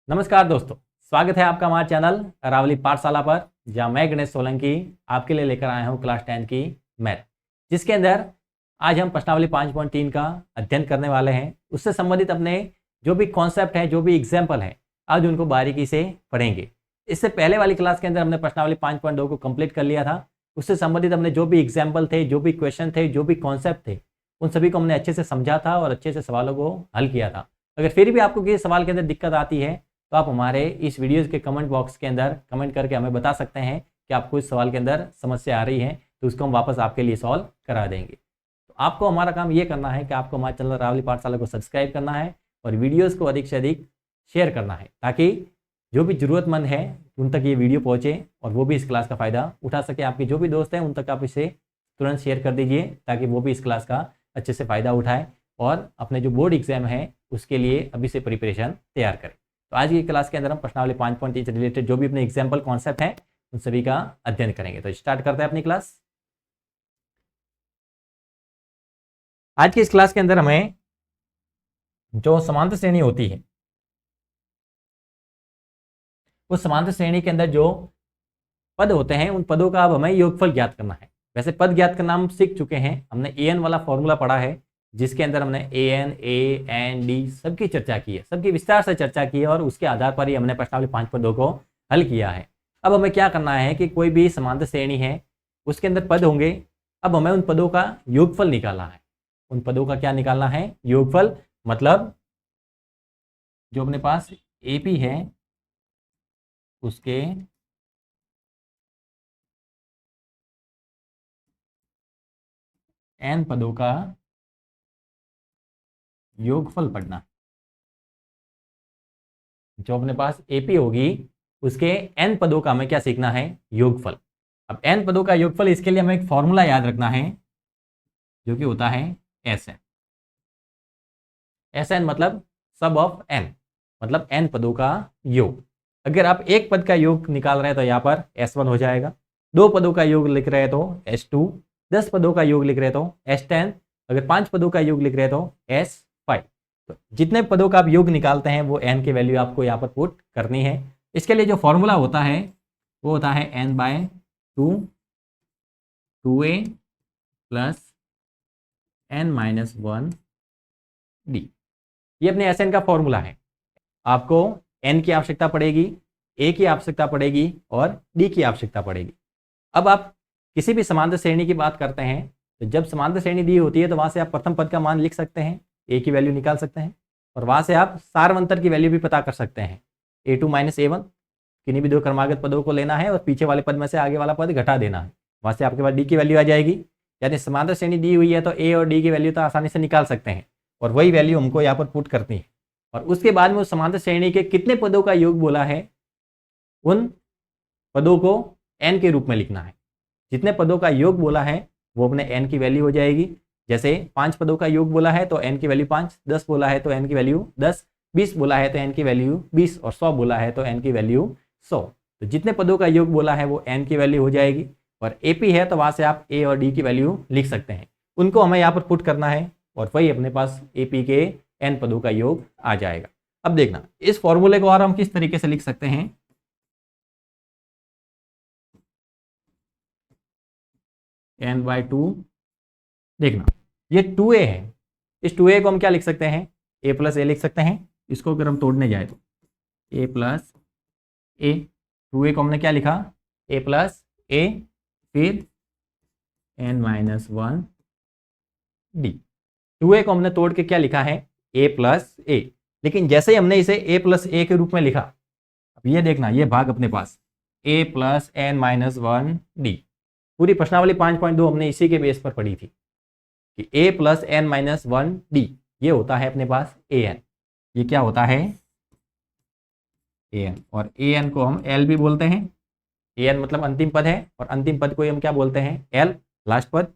नमस्कार दोस्तों, स्वागत है आपका हमारे चैनल अरावली पाठशाला पर, जहां मैं गणेश सोलंकी आपके लिए लेकर आया हूं क्लास 10 की मैथ, जिसके अंदर आज हम प्रश्नावली 5.3 का अध्ययन करने वाले हैं। उससे संबंधित अपने जो भी कॉन्सेप्ट है, जो भी एग्जाम्पल है, आज उनको बारीकी से पढ़ेंगे। इससे पहले वाली क्लास के अंदर हमने प्रश्नावली 5.2 को कंप्लीट कर लिया था। उससे संबंधित हमने जो भी एग्जाम्पल थे, जो भी क्वेश्चन थे, जो भी कॉन्सेप्ट थे, उन सभी को हमने अच्छे से समझा था और अच्छे से सवालों को हल किया था। अगर फिर भी आपको किसी सवाल के अंदर दिक्कत आती है तो आप हमारे इस वीडियोस के कमेंट बॉक्स के अंदर कमेंट करके हमें बता सकते हैं कि आपको इस सवाल के अंदर समस्या आ रही है, तो उसको हम वापस आपके लिए सॉल्व करा देंगे। तो आपको हमारा काम ये करना है कि आपको हमारे चैनल अरावली पाठशाला को सब्सक्राइब करना है और वीडियोज़ को अधिक से अधिक शेयर करना है, ताकि जो भी ज़रूरतमंद है उन तक ये वीडियो पहुँचे और वो भी इस क्लास का फ़ायदा उठा सके। आपके जो भी दोस्त हैं उन तक आप इसे तुरंत शेयर कर दीजिए, ताकि वो भी इस क्लास का अच्छे से फ़ायदा उठाए और अपने जो बोर्ड एग्जाम है उसके लिए अभी से प्रिपरेशन तैयार करें। तो आज की क्लास के अंदर हम प्रश्नावली 5.3 से रिलेटेड जो भी अपने एग्जाम्पल कॉन्सेप्ट हैं उन सभी का अध्ययन करेंगे। तो स्टार्ट करते हैं अपनी क्लास। आज की इस क्लास के अंदर हमें जो समांतर श्रेणी होती है, उस समांतर श्रेणी के अंदर जो पद होते हैं उन पदों का अब हमें योगफल ज्ञात करना है। वैसे पद ज्ञात करना हम सीख चुके हैं, हमने an वाला फॉर्मूला पढ़ा है, जिसके अंदर हमने an, a, n, d सबकी चर्चा की है, सबकी विस्तार से चर्चा की है और उसके आधार पर ही हमने प्रश्नावली 5.2 को हल किया है। अब हमें क्या करना है कि कोई भी समांतर श्रेणी है, उसके अंदर पद होंगे। अब हमें उन पदों का योगफल निकालना है। उन पदों का क्या निकालना है? योगफल। मतलब जो अपने पास AP है उसके n पदों का योगफल पढ़ना। जो अपने पास AP होगी उसके n पदों का हमें क्या सीखना है? योगफल। अब n पदों का योगफल, इसके लिए हमें एक फॉर्मूला याद रखना है जो कि होता है SN। SN मतलब सब ऑफ n, मतलब n पदों का योग। अगर आप एक पद का योग निकाल रहे हैं तो यहाँ पर S1 हो जाएगा, 2 पदों का योग लिख रहे हैं तो S2, 10 पदों का योग लिख रहे हैं तो S10, अगर 5 पदों का योग लिख रहे हैं तो S5। तो जितने पदों का आप योग निकालते हैं वो n की वैल्यू आपको यहाँ पर पुट करनी है। इसके लिए जो फॉर्मूला होता है वो होता है n/2 2a plus n-1 d। ये अपने SN का फॉर्मूला है। आपको n की आवश्यकता पड़ेगी, a की आवश्यकता पड़ेगी और d की आवश्यकता पड़ेगी। अब आप किसी भी समांतर श्रेणी की बात करते हैं तो जब समांतर श्रेणी दी होती है तो वहां से आप प्रथम पद का मान लिख सकते हैं, a की वैल्यू निकाल सकते हैं और वहां से आप सारवंतर की वैल्यू भी पता कर सकते हैं। a2 - a1 किन्हीं भी दो क्रमागत पदों को लेना है और पीछे वाले पद में से आगे वाला पद घटा देना है, वहां से आपके पास d की वैल्यू आ जाएगी। यानी समांतर श्रेणी दी हुई है तो a और d की वैल्यू तो आसानी से निकाल सकते हैं और वही वैल्यू हमको यहाँ पर पुट करनी है। और उसके बाद में उस समांतर श्रेणी के कितने पदों का योग बोला है उन पदों को n के रूप में लिखना है। जितने पदों का योग बोला है वो अपने n की वैल्यू हो जाएगी। जैसे 5 पदों का योग बोला है तो n की वैल्यू 5, 10 बोला है तो n की वैल्यू 10, 20 बोला है तो n की वैल्यू 20 और 100 बोला है तो n की वैल्यू 100। तो जितने पदों का योग बोला है वो n की वैल्यू हो जाएगी और AP है तो वहां से आप a और d की वैल्यू लिख सकते हैं। उनको हमें यहाँ पर पुट करना है और वही अपने पास AP के n पदों का योग आ जाएगा। अब देखना इस फॉर्मूले को और हम किस तरीके से लिख सकते हैं। n/2, देखना ये 2a है, इस 2a को हम क्या लिख सकते हैं? a + a लिख सकते हैं। इसको अगर हम तोड़ने जाए तो a + a, 2a को हमने क्या लिखा? a + a, फिर n-1 d। 2a को हमने तोड़ के क्या लिखा है? a + a। लेकिन जैसे ही हमने इसे a + a के रूप में लिखा, अब ये देखना ये भाग अपने पास a + n-1 d। पूरी प्रश्नावली 5.2 हमने इसी के बेस पर पढ़ी थी कि a + n-1 d ये होता है अपने पास an। ये क्या होता है? an। और an को हम l भी बोलते हैं। an मतलब अंतिम पद है और अंतिम पद को हम क्या बोलते हैं? l, लास्ट पद।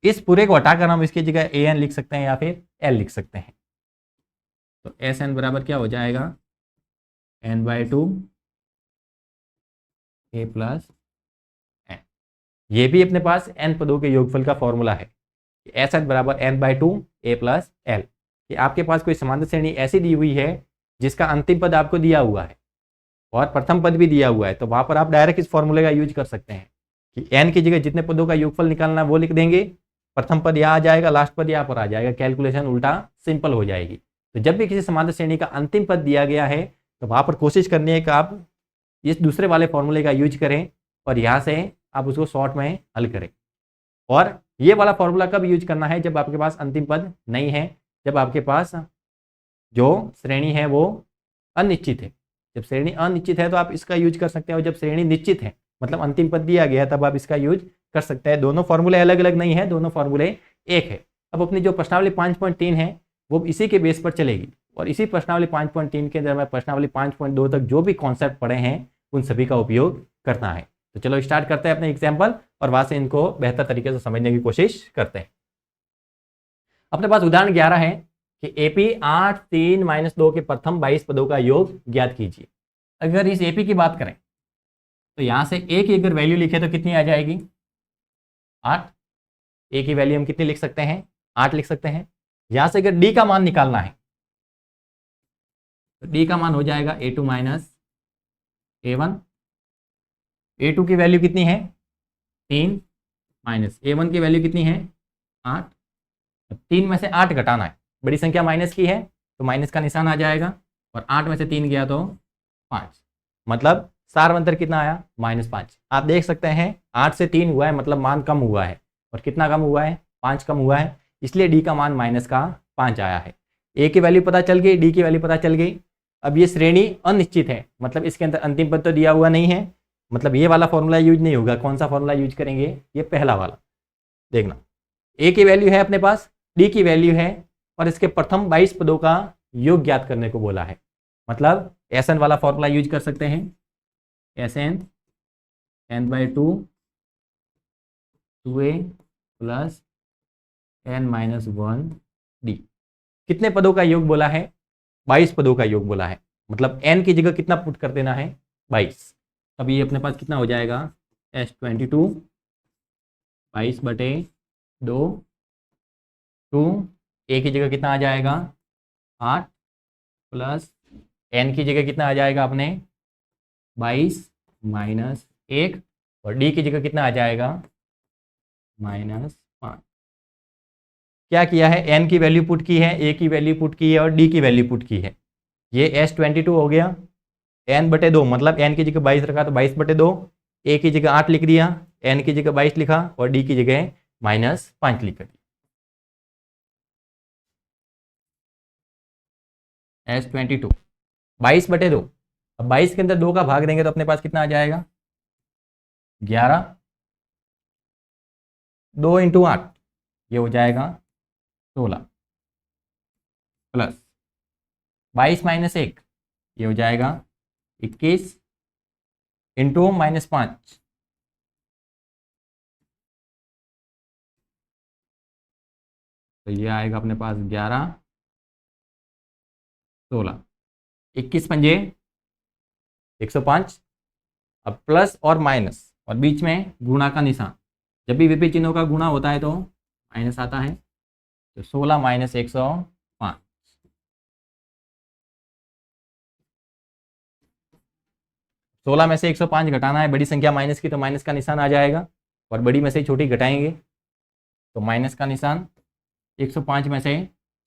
इस पूरे को हटाकर हम इसकी जगह an लिख सकते हैं या फिर l लिख सकते हैं। तो Sn बराबर क्या हो जाएगा? n/2 a + n। ये भी अपने पास n पदों के योगफल का फॉर्मूला है। Sn बराबर n/2 a + l। कि आपके पास कोई समांतर श्रेणी ऐसी दी हुई है जिसका अंतिम पद आपको दिया हुआ है और प्रथम पद भी दिया हुआ है, तो वहां पर आप डायरेक्ट इस फॉर्मूले का यूज कर सकते हैं कि n की जगह जितने पदों का योगफल निकालना है वो लिख देंगे, प्रथम पद यहाँ आ जाएगा, लास्ट पद यहाँ पर आ जाएगा, कैलकुलेशन उल्टा सिंपल हो जाएगी। तो जब भी किसी समांतर श्रेणी का अंतिम पद दिया गया है तो वहां पर कोशिश करनी है कि आप इस दूसरे वाले फॉर्मूले का यूज करें और यहाँ से आप उसको शॉर्ट में हल करें। और ये वाला फॉर्मूला कब यूज करना है? जब आपके पास अंतिम पद नहीं है, जब आपके पास जो श्रेणी है वो अनिश्चित है। जब श्रेणी अनिश्चित है तो आप इसका यूज कर सकते हैं, और जब श्रेणी निश्चित है मतलब अंतिम पद दिया गया तब आप इसका यूज कर सकते हैं। दोनों फॉर्मूले अलग अलग नहीं है, दोनों फॉर्मूले एक है। अब अपनी जो प्रश्नावली 5.3 है वो इसी के बेस पर चलेगी, और इसी प्रश्नावली 5.3 के अंदर में प्रश्नावली 5.2 तक जो भी कॉन्सेप्ट पढ़े हैं उन सभी का उपयोग करना है। तो चलो स्टार्ट करते हैं अपने एग्जाम्पल और वहां से इनको बेहतर तरीके से समझने की कोशिश करते हैं। अपने पास उदाहरण 11 है कि एपी 8 3 -2 के प्रथम 22 पदों का योग ज्ञात कीजिए। अगर इस एपी की बात करें तो यहां से ए की अगर वैल्यू लिखे तो कितनी आ जाएगी? 8। ए की वैल्यू हम कितनी लिख सकते हैं? 8 लिख सकते हैं। यहां से अगर डी का मान निकालना है तो डी का मान हो जाएगा A2 - A1। A2 की वैल्यू कितनी है? 3 माइनस A1 की वैल्यू कितनी है? 8। 3 में से 8 घटाना है, बड़ी संख्या माइनस की है तो माइनस का निशान आ जाएगा, और 8 में से 3 गया तो 5, मतलब सार अंतर कितना आया? -5। आप देख सकते हैं 8 से 3 हुआ है मतलब मान कम हुआ है, और कितना कम हुआ है? 5 कम हुआ है, इसलिए डी का मान -5 आया है। ए की वैल्यू पता चल गई, डी की वैल्यू पता चल गई। अब ये श्रेणी अनिश्चित है मतलब इसके अंदर अंतिम पद तो दिया हुआ नहीं है, मतलब ये वाला फॉर्मूला यूज नहीं होगा। कौन सा फॉर्मूला यूज करेंगे? ये पहला वाला। देखना, ए की वैल्यू है अपने पास, डी की वैल्यू है, और इसके प्रथम 22 पदों का योग ज्ञात करने को बोला है, मतलब एसएन वाला फॉर्मूला यूज कर सकते हैं। SN n/2 2a + n-1 D. कितने पदों का योग बोला है? 22 पदों का योग बोला है, मतलब n की जगह कितना पुट कर देना है? 22। अब ये अपने पास कितना हो जाएगा? S22 22/2 2, a की जगह कितना आ जाएगा? 8 प्लस n की जगह कितना आ जाएगा अपने? 22 - 1, और d की जगह कितना आ जाएगा? -5। क्या किया है? n की वैल्यू पुट की है, a की वैल्यू पुट की है, और d की वैल्यू पुट की है। ये S22 हो गया n/2, मतलब n की जगह 22 रखा तो 22/2, a की जगह 8 लिख दिया, n की जगह 22 लिखा, और d की जगह -5 लिख दिया। S22 22/2। अब 22 के अंदर 2 का भाग देंगे तो अपने पास कितना आ जाएगा? 11। 2 × 8 ये हो जाएगा 16, प्लस 22 - 1 ये हो जाएगा 21 इंटू -5 तो ये आएगा अपने पास 11 16 21 पंजे 105। अब प्लस और माइनस और बीच में गुणा का निशान, जब भी विपरीत चिन्हों का गुणा होता है तो माइनस आता है, तो 16 - 105। 16 में से 105 घटाना है, बड़ी संख्या माइनस की तो माइनस का निशान आ जाएगा, और बड़ी में से छोटी घटाएंगे तो माइनस का निशान। 105 में से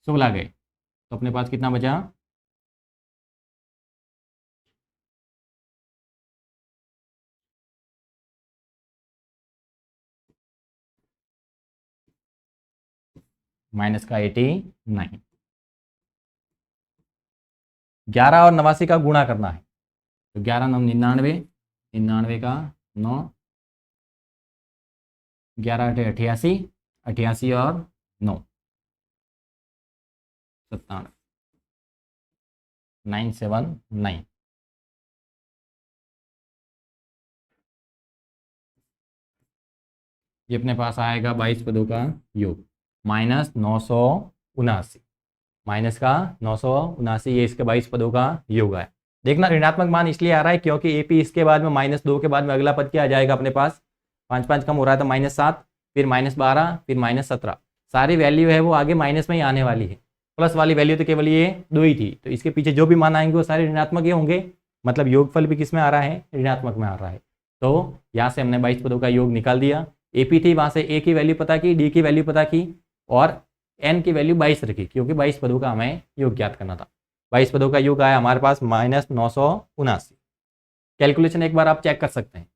16 गए तो अपने पास कितना बचा? -89। 11 और 89 का गुणा करना है, तो 11 9 99, 99 का 9, 11 8 88, 88 और 9 97, 979। ये अपने पास आएगा 22 पदों का योग -979, माइनस का 979, ये इसके 22 पदों का योग है। देखना ऋणात्मक मान इसलिए आ रहा है क्योंकि एपी इसके बाद में -2 के बाद में अगला पद क्या आ जाएगा अपने पास? 5 5 कम हो रहा है तो -7, फिर -12, फिर -17, सारी वैल्यू है वो आगे माइनस में ही आने वाली है। प्लस वाली वैल्यू तो केवल ये 2 ही थी, तो इसके पीछे जो भी मान आएंगे वो सारे ऋणात्मक ही होंगे, मतलब योगफल भी किस में आ रहा है, ऋणात्मक में आ रहा है। तो यहाँ से हमने 22 पदों का योग निकाल दिया। एपी थी, वहाँ से ए की वैल्यू पता की, डी की वैल्यू पता की और एन की वैल्यू 22 रखी, क्योंकि 22 पदों का हमें योग ज्ञात करना था। 22 पदों का योग आया हमारे पास -979। कैलकुलेशन एक बार आप चेक कर सकते हैं।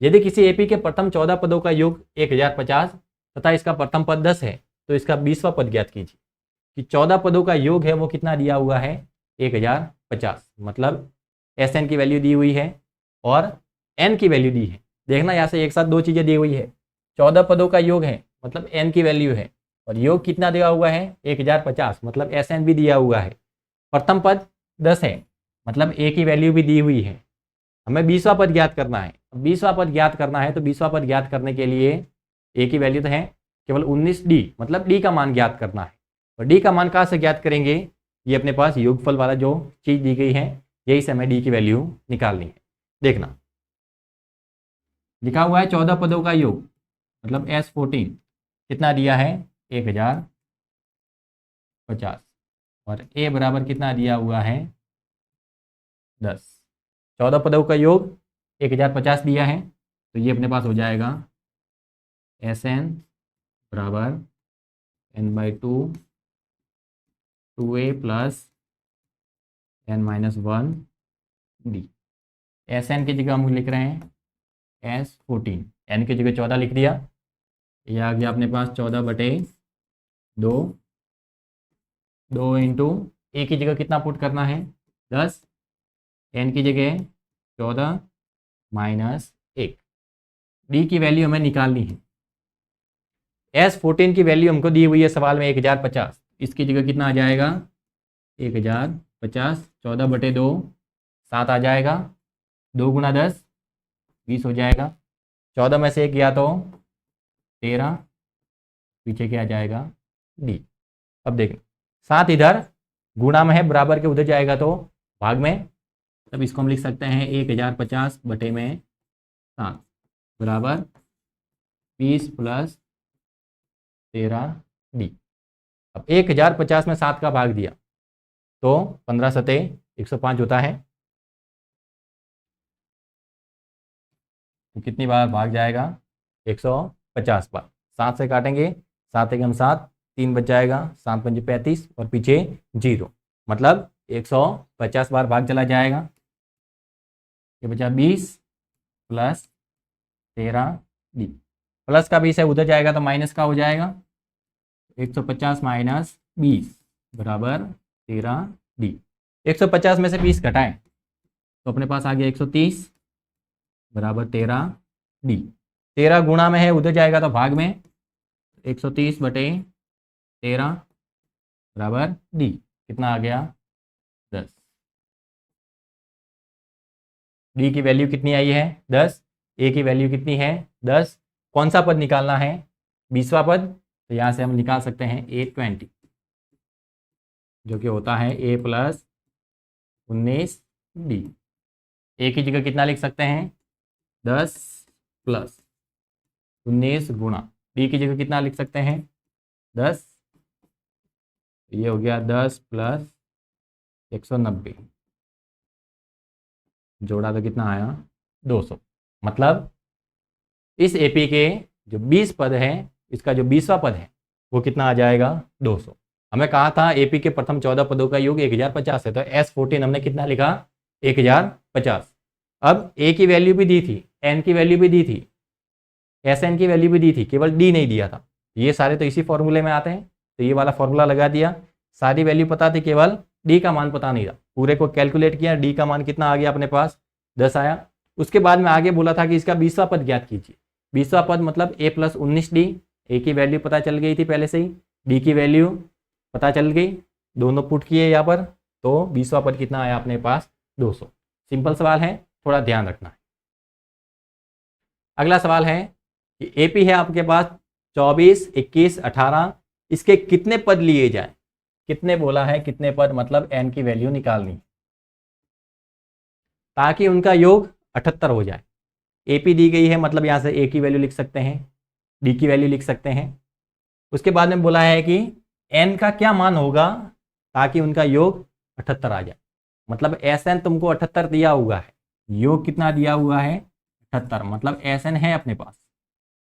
यदि किसी एपी के प्रथम 14 पदों का योग 1050 तथा इसका प्रथम पद 10 है, तो इसका 20वां पद ज्ञात कीजिए कि 14 पदों का योग है वो कितना दिया हुआ है, 1050। मतलब एस एन की वैल्यू दी हुई है और एन की वैल्यू दी है। देखना यहाँ से एक साथ दो चीज़ें दी हुई है, 14 पदों का योग है मतलब एन की वैल्यू है, और योग कितना दिया हुआ है, 1050, मतलब एस एन भी दिया हुआ है। प्रथम पद 10 है, मतलब ए की वैल्यू भी दी हुई है। हमें 20वां पद ज्ञात करना है। 20वां पद ज्ञात करना है तो 20वां पद ज्ञात करने के लिए ए की वैल्यू तो है केवल 19d, मतलब डी का मान ज्ञात करना है। और डी का मान कहाँ से ज्ञात करेंगे, ये अपने पास योगफल वाला जो चीज़ दी गई है यही से हमें डी की वैल्यू निकालनी है। देखना लिखा हुआ है 14 पदों का योग, मतलब S14 कितना दिया है, 1050 और ए बराबर कितना दिया हुआ है, 10। 14 पदों का योग 1050 दिया है, तो ये अपने पास हो जाएगा SN बराबर n/2 2a plus n-1 d। SN की जगह हम लिख रहे हैं S14, n की जगह 14 लिख दिया। ये आ गया अपने पास 14/2, 2 इंटू ए की जगह कितना पुट करना है, 10, एन की जगह 14 माइनस 1। डी की वैल्यू हमें निकालनी है। S14 की वैल्यू हमको दी हुई है सवाल में 1050, इसकी जगह कितना आ जाएगा, 1050, 14/2 7 आ जाएगा, 2 गुना 10 20 हो जाएगा। 14 में से 1 गया तो 13, पीछे क्या आ जाएगा, डी। अब देखना 7 इधर गुणा में है, बराबर के उधर जाएगा तो भाग में, तब इसको हम लिख सकते हैं 1050 बटे में 7 बराबर 20 प्लस 13 डी। अब 1050 में 7 का भाग दिया तो 15 सते 105 होता है, तो कितनी बार भाग जाएगा, 150 बार। 7 से काटेंगे, 7 एकम 7, 3 बच जाएगा, 7 पंजे 35 और पीछे 0, मतलब 150 बार भाग चला जाएगा। ये बचा 20 प्लस 13 डी। प्लस का 20 है उधर जाएगा तो माइनस का हो जाएगा, 150 माइनस 20 बराबर 13 डी। 150 में से 20 घटाएं तो अपने पास आ गया 130 बराबर 13 डी। 13 गुणा में है उधर जाएगा तो भाग में, 130 बटे 13 बराबर डी, कितना आ गया, 10। डी की वैल्यू कितनी आई है, 10। ए की वैल्यू कितनी है, 10। कौन सा पद निकालना है, 20वां पद, तो यहाँ से हम निकाल सकते हैं 820, जो कि होता है a प्लस 19d। ए की जगह कितना लिख सकते हैं, 10 प्लस 19 गुणा, डी की जगह कितना लिख सकते हैं, 10, ये हो गया 10 प्लस 190, जोड़ा तो कितना आया, 200। मतलब इस एपी के जो 20 पद है, इसका जो 20वां पद है वो कितना आ जाएगा, 200। हमें कहा था एपी के प्रथम 14 पदों का योग 1050 है, तो S14 हमने कितना लिखा, 1050। अब ए की वैल्यू भी दी थी, एन की वैल्यू भी दी थी, एस एन की वैल्यू भी दी थी, केवल डी नहीं दिया था। ये सारे तो इसी फॉर्मूले में आते हैं, तो ये वाला फॉर्मूला लगा दिया। सारी वैल्यू पता थी, केवल डी का मान पता नहीं था। पूरे को कैलकुलेट किया, डी का मान कितना आ गया अपने पास, 10 आया। उसके बाद में आगे बोला था कि इसका 20वां पद ज्ञात कीजिए। 20वां पद मतलब a प्लस 19d। ए की वैल्यू पता चल गई थी पहले से ही, डी की वैल्यू पता चल गई, दोनों पुट किए यहाँ पर, तो 20वां पद कितना आया अपने पास, 200। सिंपल सवाल है, थोड़ा ध्यान रखना है। अगला सवाल है कि एपी है आपके पास 24, 21, 18, इसके कितने पद लिए जाए। कितने बोला है, कितने पद, मतलब एन की वैल्यू निकालनी ताकि उनका योग 78 हो जाए। एपी दी गई है, मतलब यहाँ से ए की वैल्यू लिख सकते हैं, डी की वैल्यू लिख सकते हैं। उसके बाद में बोला है कि एन का क्या मान होगा ताकि उनका योग 78 आ जाए। मतलब Sn तुमको 78 दिया हुआ है, योग कितना दिया हुआ है 78, मतलब Sn है अपने पास,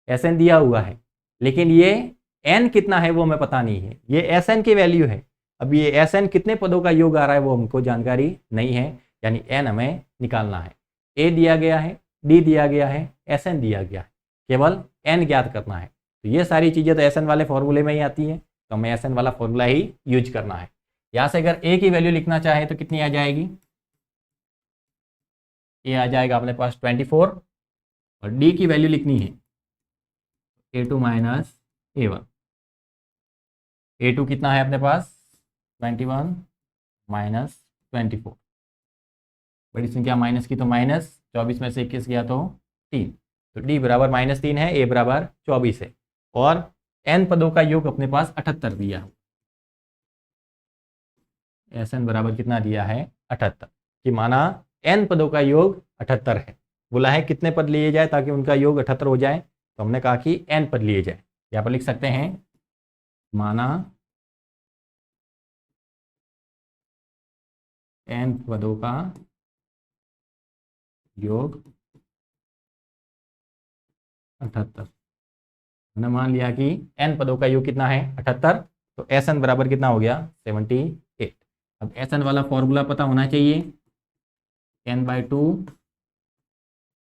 Sn दिया हुआ है, लेकिन ये n कितना है वो हमें पता नहीं है, ये Sn की वैल्यू है। अब ये Sn कितने पदों का योग आ रहा है वो हमको जानकारी नहीं है, यानी n हमें निकालना है। a दिया गया है, d दिया गया है, Sn दिया गया है, केवल n ज्ञात करना है। तो ये सारी चीज़ें तो Sn वाले फॉर्मूले में ही आती हैं, तो हमें Sn वाला फॉर्मूला ही यूज करना है। यहाँ से अगर a की वैल्यू लिखना चाहे तो कितनी आ जाएगी, a आ जाएगा अपने पास 24, और d की वैल्यू लिखनी है a2 माइनस a1। a2 कितना है अपने पास 21 माइनस 24, बड़ी संख्या माइनस की तो माइनस, 24 में से 21 गया तो 3, तो d बराबर -3 है, a बराबर 24 है, और n पदों का योग अपने पास 78 दिया है। Sn बराबर कितना दिया है 78, कि माना n पदों का योग 78 है। बोला है कितने पद लिए जाए ताकि उनका योग 78 हो जाए, तो हमने कहा कि n पद लिए जाए। यहाँ पर लिख सकते हैं माना n पदों का योग 78। हमने मान लिया कि n पदों का योग कितना है 78, तो Sn बराबर कितना हो गया 78। अब Sn वाला फॉर्मूला पता होना चाहिए, n/2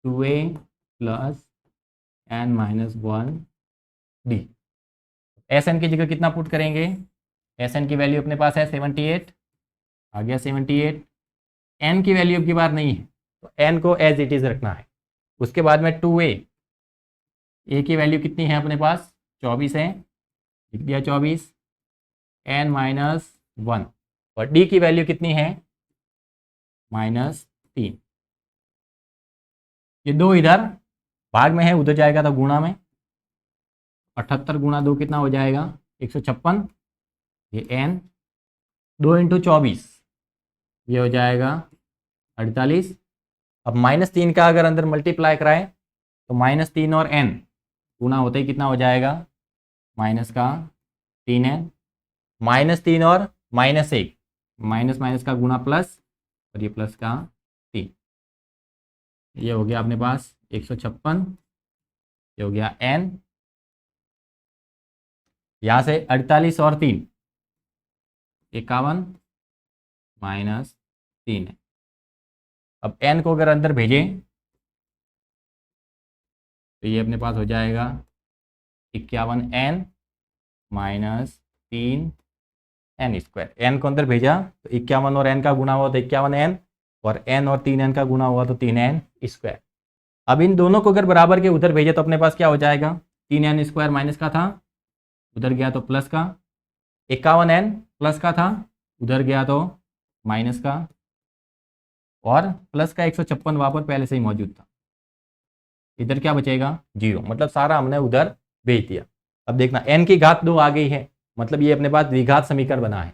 2a plus n-1 d। Sn की जगह कितना पुट करेंगे, Sn की वैल्यू अपने पास है 78, आ गया 78। n की वैल्यू अब की बार नहीं है, तो n को एज इट इज रखना है। उसके बाद में 2a, a की वैल्यू कितनी है अपने पास 24 है, लिख दिया 24, n-1, और d की वैल्यू कितनी है -3। ये 2 इधर भाग में है, उधर जाएगा तो गुणा में, 78 गुणा 2 कितना हो जाएगा 156, ये n 2 × 24 ये हो जाएगा 48। अब -3 का अगर अंदर मल्टीप्लाई कराएं तो -3 और n गुणा होते ही कितना हो जाएगा -3n, -3 और -1, माइनस का गुणा प्लस, और ये प्लस का 3, ये हो गया अपने पास 156, ये हो गया n। यहाँ से 48 और 3 51 -3 है। अब n को अगर अंदर भेजें तो ये अपने पास हो जाएगा 51n -3n²। n को अंदर भेजा तो 51 और n का गुणा हुआ तो 51n, और n और 3n का गुणा हुआ तो 3n²। अब इन दोनों को अगर बराबर के उधर भेजे तो अपने पास क्या हो जाएगा, 3n² माइनस का था, उधर गया तो प्लस का, 51n प्लस का था, उधर गया तो माइनस का, और प्लस का 156 वहाँ पर पहले से ही मौजूद था, इधर क्या बचेगा 0, मतलब सारा हमने उधर भेज दिया। अब देखना n की घात 2 आ गई है, मतलब ये अपने पास द्विघात समीकरण बना है।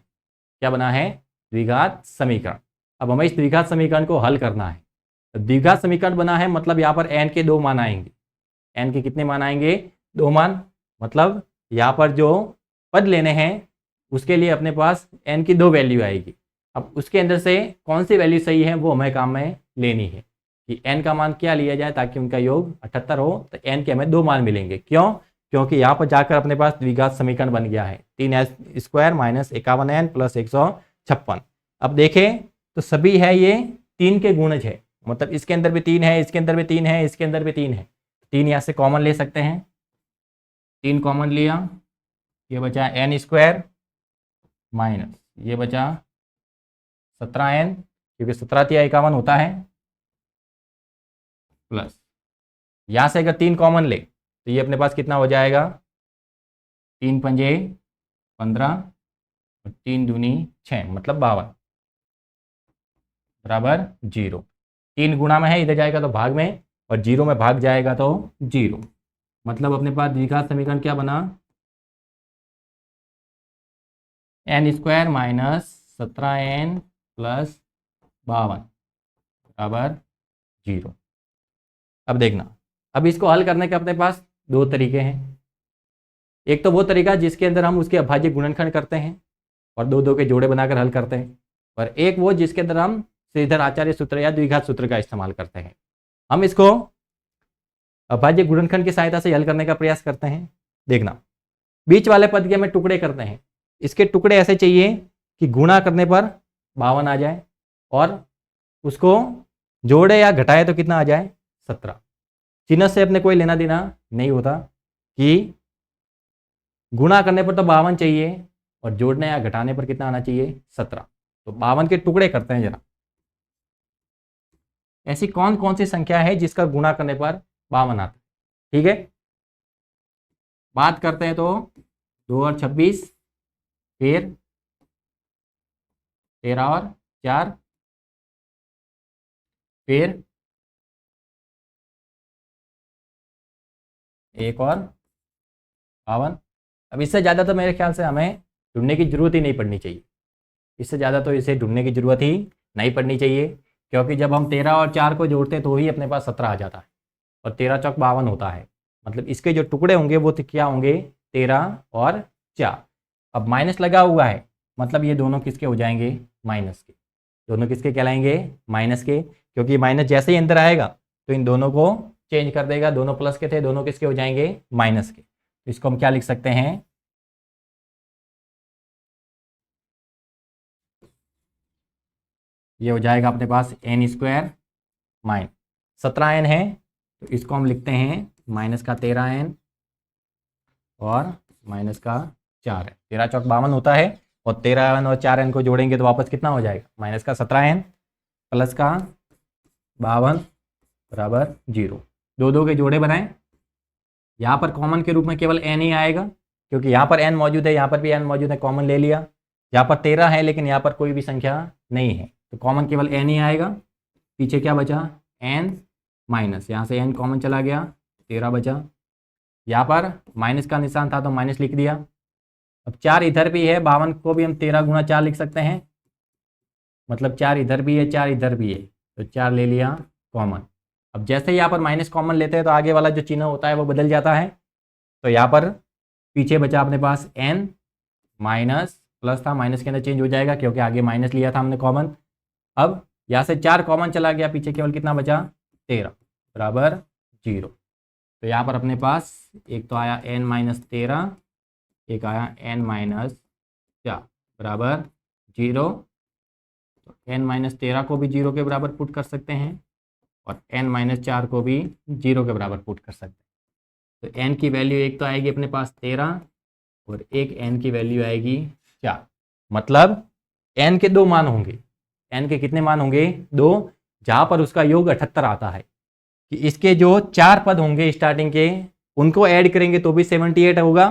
क्या बना है, द्विघात समीकरण। अब हमें इस द्विघात समीकरण को हल करना है। तो द्विघात समीकरण बना है मतलब यहाँ पर n के 2 मान आएंगे। n के कितने मान आएंगे 2 मान, मतलब यहाँ पर जो पद लेने हैं उसके लिए अपने पास n की 2 वैल्यू आएगी। अब उसके अंदर से कौन सी वैल्यू सही है वो हमें काम में लेनी है कि n का मान क्या लिया जाए ताकि उनका योग 78 हो, तो n के हमें 2 मान मिलेंगे। क्यों, क्योंकि यहाँ पर जाकर अपने पास द्विघात समीकरण बन गया है 3s² - 51n + 156। अब देखें तो सभी है ये 3 के गुणज है, मतलब इसके अंदर भी 3 है, इसके अंदर भी 3 है, इसके अंदर भी 3 है। 3 यहाँ से कॉमन ले सकते हैं, 3 कॉमन लिया, ये बचा n² माइनस ये बचा 17n, क्योंकि 17 × 51 होता है, प्लस यहाँ से अगर 3 कॉमन ले तो ये अपने पास कितना हो जाएगा 3 × 5 = 15 और 3 दूनी 6, मतलब 52 बराबर 0। 3 गुणा में है, इधर जाएगा तो भाग में, और 0 में भाग जाएगा तो 0, मतलब अपने पास द्विघात समीकरण क्या बना n² - 17n + 52 बराबर 0। अब देखना, अब इसको हल करने के अपने पास 2 तरीके हैं। एक तो वो तरीका जिसके अंदर हम उसके अभाज्य गुणनखंड करते हैं, और दो दो के जोड़े बनाकर हल करते हैं, और एक वो जिसके अंदर हम श्रीधर आचार्य सूत्र या द्विघात सूत्र का इस्तेमाल करते हैं। हम इसको अभाज्य गुणनखंड की सहायता से हल करने का प्रयास करते हैं। देखना, बीच वाले पद के हमें टुकड़े करते हैं। इसके टुकड़े ऐसे चाहिए कि गुणा करने पर 52 आ जाए, और उसको जोड़े या घटाए तो कितना आ जाए, 17। चिन्ह से अपने कोई लेना देना नहीं होता कि गुणा करने पर तो 52 चाहिए और जोड़ने या घटाने पर कितना आना चाहिए, 17। तो 52 के टुकड़े करते हैं जरा। ऐसी कौन कौन सी संख्या है जिसका गुणा करने पर 52 आता है? ठीक है, बात करते हैं तो 2 और 26, फिर 13 और 4, फिर 1 और 52। अब इससे ज़्यादा तो मेरे ख्याल से हमें ढूंढने की जरूरत ही नहीं पड़नी चाहिए। इससे ज़्यादा तो इसे ढूंढने की जरूरत ही नहीं पड़नी चाहिए, क्योंकि जब हम 13 और 4 को जोड़ते हैं तो ही अपने पास 17 आ जाता है, और 13 चौक 52 होता है। मतलब इसके जो टुकड़े होंगे वो तो क्या होंगे, 13 और 4। अब माइनस लगा हुआ है, मतलब ये दोनों किसके हो जाएंगे, माइनस के। दोनों किसके कहलाएंगे, माइनस के, क्योंकि माइनस जैसे ही अंदर आएगा तो इन दोनों को चेंज कर देगा। दोनों प्लस के थे, दोनों किसके हो जाएंगे, माइनस के। तो इसको हम क्या लिख सकते हैं, ये हो जाएगा अपने पास n² माइनस 17n है, तो इसको हम लिखते हैं माइनस का 13n और माइनस का 4n। 13 चौक 52 होता है, और 13n और 4n को जोड़ेंगे तो वापस कितना हो जाएगा, माइनस का 17n प्लस का 52 बराबर 0। दो दो के जोड़े बनाएं। यहाँ पर कॉमन के रूप में केवल n ही आएगा, क्योंकि यहाँ पर n मौजूद है, यहाँ पर भी n मौजूद है, कॉमन ले लिया। यहाँ पर 13 है लेकिन यहाँ पर कोई भी संख्या नहीं है, तो कॉमन केवल n ही आएगा। पीछे क्या बचा, n माइनस, यहाँ से n कॉमन चला गया, 13 बचा। यहाँ पर माइनस का निशान था तो माइनस लिख दिया। अब 4 इधर भी है, 52 को भी हम 13 गुना 4 लिख सकते हैं, मतलब 4 इधर भी है, 4 इधर भी है, तो 4 ले लिया कॉमन। अब जैसे ही यहाँ पर माइनस कॉमन लेते हैं तो आगे वाला जो चिन्ह होता है वो बदल जाता है। तो यहाँ पर पीछे बचा अपने पास n माइनस, प्लस था, माइनस के अंदर चेंज हो जाएगा क्योंकि आगे माइनस लिया था हमने कॉमन। अब यहाँ से 4 कॉमन चला गया, पीछे केवल कितना बचा, 13 बराबर 0। तो यहाँ पर अपने पास एक तो आया n माइनस 13, एक आया n माइनस 4 बराबर 0। तो n माइनस 13 को भी 0 के बराबर पुट कर सकते हैं, और n माइनस 4 को भी 0 के बराबर पुट कर सकते हैं। तो n की वैल्यू एक तो आएगी अपने पास 13, और एक n की वैल्यू आएगी 4। मतलब n के 2 मान होंगे। n के कितने मान होंगे, 2, जहाँ पर उसका योग 78 आता है। कि इसके जो 4 पद होंगे स्टार्टिंग के, उनको ऐड करेंगे तो भी 78 होगा,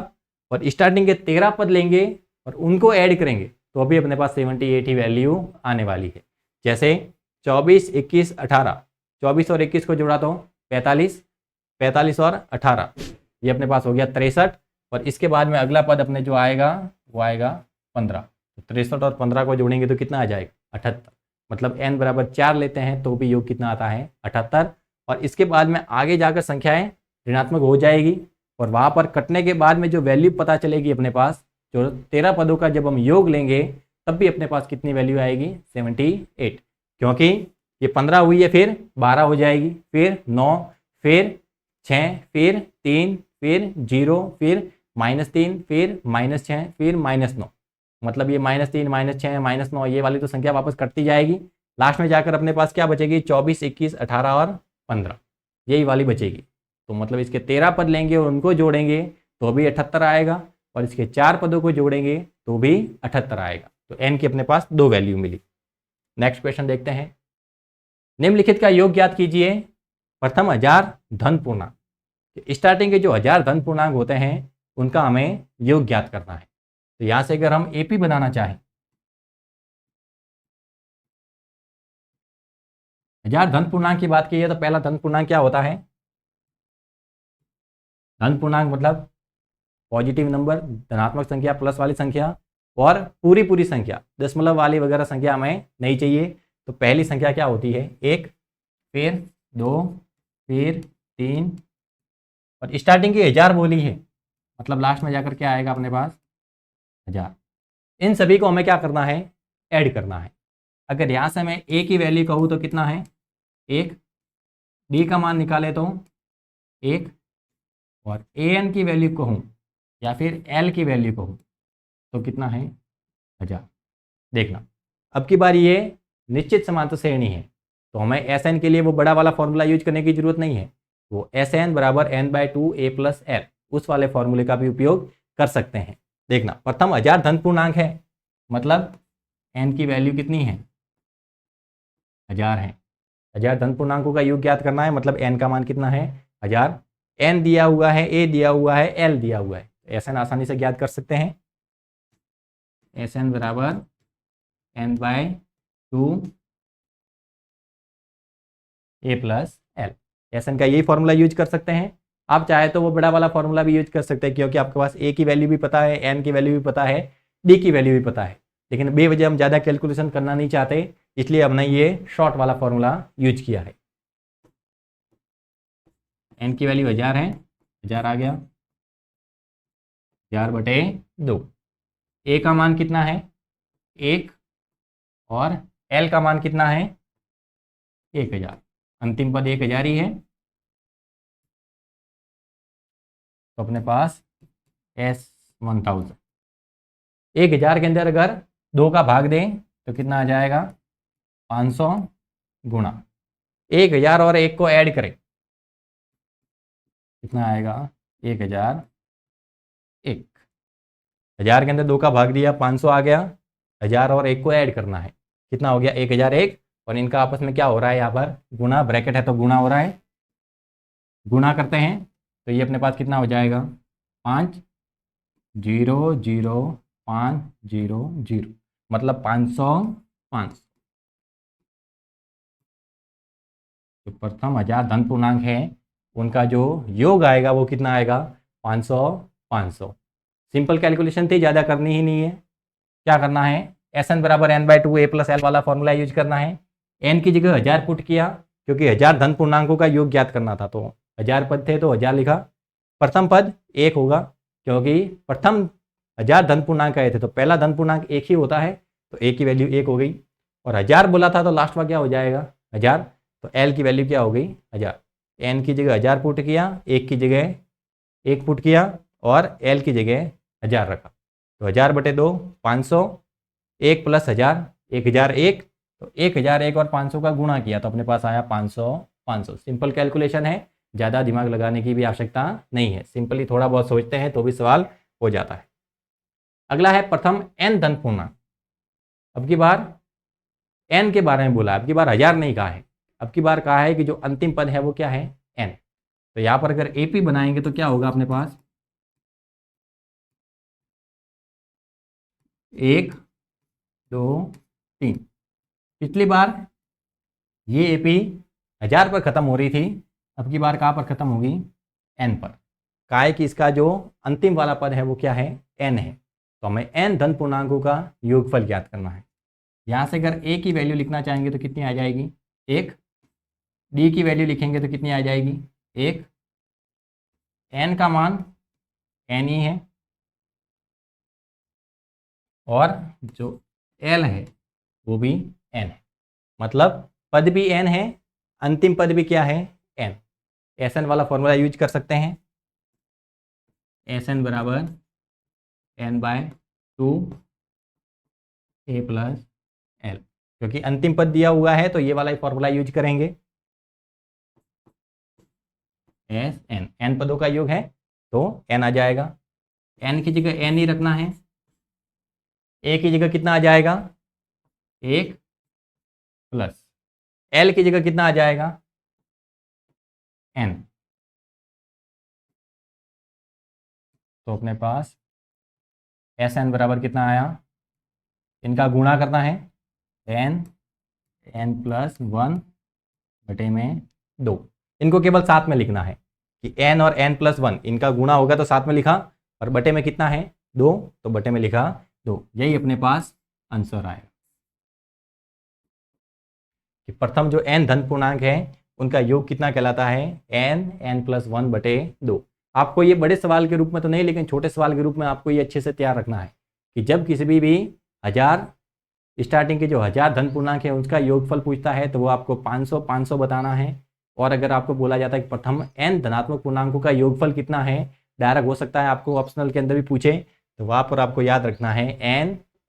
और स्टार्टिंग के 13 पद लेंगे और उनको ऐड करेंगे तो भी अपने पास 78 ही वैल्यू आने वाली है। जैसे 24, 21, 18, 24 और 21 को जोड़ा तो 45, 45 और 18, ये अपने पास हो गया 63। और इसके बाद में अगला पद अपने जो आएगा वो आएगा 15। तो 63 और 15 को जोड़ेंगे तो कितना आ जाएगा, 78। मतलब n बराबर 4 लेते हैं तो भी योग कितना आता है, 78। और इसके बाद में आगे जाकर संख्याएं ऋणात्मक हो जाएगी, और वहाँ पर कटने के बाद में जो वैल्यू पता चलेगी अपने पास, जो 13 पदों का जब हम योग लेंगे तब भी अपने पास कितनी वैल्यू आएगी, 78। क्योंकि ये 15 हुई है, फिर 12 हो जाएगी, फिर 9, फिर 6, फिर 3, फिर 0, फिर -3, फिर -6, फिर -9। मतलब ये -3, -6, -9, ये वाली तो संख्या वापस कटती जाएगी। लास्ट में जाकर अपने पास क्या बचेगी, 24, 21, 18 और 15, यही वाली बचेगी। तो मतलब इसके 13 पद लेंगे और उनको जोड़ेंगे तो भी 78 आएगा, और इसके 4 पदों को जोड़ेंगे तो भी 78 आएगा। तो n की अपने पास 2 वैल्यू मिली। नेक्स्ट क्वेश्चन देखते हैं। निम्नलिखित का योग ज्ञात कीजिए। प्रथम 1000 धन पूर्णांक। स्टार्टिंग के जो 1000 धन पूर्णांक होते हैं उनका हमें योग ज्ञात करना है। तो यहां से अगर हम एपी बनाना चाहें, 1000 धन पूर्णांक की बात की है तो पहला धन पूर्णांक क्या होता है, धन पूर्णांक मतलब पॉजिटिव नंबर, धनात्मक संख्या, प्लस वाली संख्या, और पूरी पूरी संख्या, दशमलव वाली वगैरह संख्या हमें नहीं चाहिए। तो पहली संख्या क्या होती है, 1, फिर 2, फिर 3, और स्टार्टिंग की 1000 बोली है, मतलब लास्ट में जाकर क्या आएगा अपने पास, 1000। इन सभी को हमें क्या करना है, ऐड करना है। अगर यहाँ से मैं ए की वैल्यू कहूँ तो कितना है 1, डी का मान निकाले तो 1, और ए एन की वैल्यू कहूँ या फिर एल की वैल्यू कहूँ तो कितना है 1000। देखना अब की बार ये निश्चित समांतर श्रेणी है, तो हमें एस एन के लिए वो बड़ा वाला फॉर्मूला यूज करने की जरूरत नहीं है। वो एस एन बराबर n/2 a प्लस एल, उस वाले फॉर्मूले का भी उपयोग कर सकते हैं। देखना प्रथम 1000 धन पूर्णांक है, मतलब n की वैल्यू कितनी है 1000 है। 1000 धन पूर्णांकों का योग ज्ञात करना है, मतलब n का मान कितना है 1000। n दिया हुआ है, a दिया हुआ है, l दिया हुआ है, एस एन आसानी से ज्ञात कर सकते हैं। एस एन बराबर n/2 a plus L, S N का यही फॉर्मूला यूज कर सकते हैं। आप चाहे तो वो बड़ा वाला फॉर्मूला भी यूज कर सकते हैं, क्योंकि आपके पास ए की वैल्यू भी पता है, एन की वैल्यू भी पता है, डी की वैल्यू भी पता है। लेकिन बेवजह हम ज़्यादा कैलकुलेशन करना नहीं चाहते, इसलिए हमने ये शॉर्ट वाला फॉर्मूला यूज किया है। एन की वैल्यू 1000 है, 1000 आ गया 1000/2। ए का मान कितना है 1, और एल का मान कितना है 1000। अंतिम पद 1000 ही है, तो अपने पास S1000। 1000 के अंदर अगर 2 का भाग दें तो कितना आ जाएगा 500 गुणा 1000 और 1 को ऐड करें कितना आएगा 1001। 1000 के अंदर 2 का भाग दिया 500 आ गया, 1000 और 1 को ऐड करना है, कितना हो गया 1001, और इनका आपस में क्या हो रहा है यहाँ पर गुणा, ब्रैकेट है तो गुणा हो रहा है। गुणा करते हैं तो ये अपने पास कितना हो जाएगा 500,500, मतलब 500 500। तो प्रथम 1000 धन पूर्णांक है, उनका जो योग आएगा वो कितना आएगा 500 500। सिंपल कैलकुलेशन थी, ज़्यादा करनी ही नहीं है। क्या करना है एस एन बराबर n/2 a प्लस एल वाला फॉर्मूला यूज करना है। n की जगह 1000 पुट किया, क्योंकि 1000 धन पूर्णांकों का योग ज्ञात करना था, तो 1000 पद थे तो 1000 लिखा। प्रथम पद 1 होगा, क्योंकि प्रथम 1000 धन पूर्णांक आए थे तो पहला धन पूर्णांक 1 ही होता है, तो a की वैल्यू 1 हो गई। और 1000 बोला था तो लास्ट में क्या हो जाएगा 1000, तो l की वैल्यू क्या हो गई 1000। n की जगह 1000 पुट किया, 1 की जगह 1 पुट किया, और l की जगह 1000 रखा, तो 1000/2 500, 1 प्लस 1000 1001, तो 1001 और 500 का गुणा किया तो अपने पास आया 500 500। सिंपल कैलकुलेशन है, ज़्यादा दिमाग लगाने की भी आवश्यकता नहीं है, सिंपली थोड़ा बहुत सोचते हैं तो भी सवाल हो जाता है। अगला है प्रथम n धन पूर्णांक। अब की बार n के बारे में बोला, अब की बार 1000 नहीं कहा है, अब की बार कहा है कि जो अंतिम पद है वो क्या है n। तो यहाँ पर अगर AP बनाएंगे तो क्या होगा अपने पास 1 2 3। पिछली बार ये AP 1000 पर ख़त्म हो रही थी, अब की बार कहाँ पर ख़त्म होगी n पर। कहा है कि इसका जो अंतिम वाला पद है वो क्या है n है, तो हमें n धन पूर्णांकों का योगफल ज्ञात करना है। यहाँ से अगर a की वैल्यू लिखना चाहेंगे तो कितनी आ जाएगी 1, d की वैल्यू लिखेंगे तो कितनी आ जाएगी 1, n का मान n ही है, और जो l है वो भी n है, मतलब पद भी n है, अंतिम पद भी क्या है n। Sn वाला फॉर्मूला यूज कर सकते हैं, Sn बराबर n/2 a प्लस एल, क्योंकि अंतिम पद दिया हुआ है तो ये वाला ही फॉर्मूला यूज करेंगे। Sn n पदों का योग है तो n आ जाएगा, n की जगह n ही रखना है, a की जगह कितना आ जाएगा 1 प्लस l की जगह कितना आ जाएगा n। तो अपने पास Sn बराबर कितना आया, इनका गुणा करना है n प्लस 1/2। इनको केवल साथ में लिखना है कि n और n प्लस 1 इनका गुणा होगा तो साथ में लिखा, और बटे में कितना है 2, तो बटे में लिखा 2। यही अपने पास आंसर आएगा कि प्रथम जो n धन पूर्णांक है उनका योग कितना कहलाता है n प्लस 1/2। आपको ये बड़े सवाल के रूप में तो नहीं, लेकिन छोटे सवाल के रूप में आपको ये अच्छे से तैयार रखना है कि जब किसी भी 1000 स्टार्टिंग के जो 1000 धन पूर्णांक है उसका योगफल पूछता है तो वो आपको 500 500 बताना है। और अगर आपको बोला जाता है कि प्रथम n धनात्मक पूर्णांकों का योगफल कितना है, डायरेक्ट हो सकता है आपको ऑप्शनल के अंदर भी पूछे, तो वहाँ पर आपको याद रखना है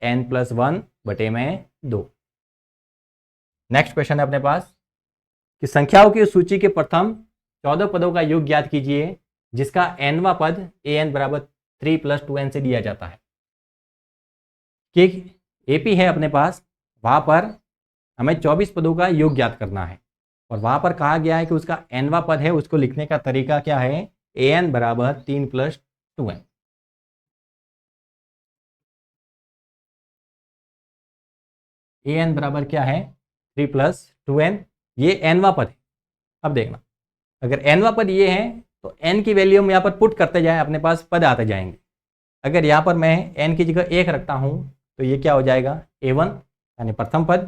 n+1 बटे में 2। नेक्स्ट क्वेश्चन है अपने पास कि संख्याओं की सूची के प्रथम 14 पदों का योग ज्ञात कीजिए जिसका nवां पद an बराबर 3 + 2n से दिया जाता है। कि AP है अपने पास, वहाँ पर हमें 24 पदों का योग ज्ञात करना है और वहाँ पर कहा गया है कि उसका nवां पद है, उसको लिखने का तरीका क्या है, an बराबर 3 + 2n। an बराबर क्या है, 3 + 2n, ये nवां पद है। अब देखना, अगर nवां पद ये है तो n की वैल्यू हम यहाँ पर पुट करते जाएं, अपने पास पद आते जाएंगे। अगर यहाँ पर मैं n की जगह 1 रखता हूँ तो ये क्या हो जाएगा, a1 यानी प्रथम पद,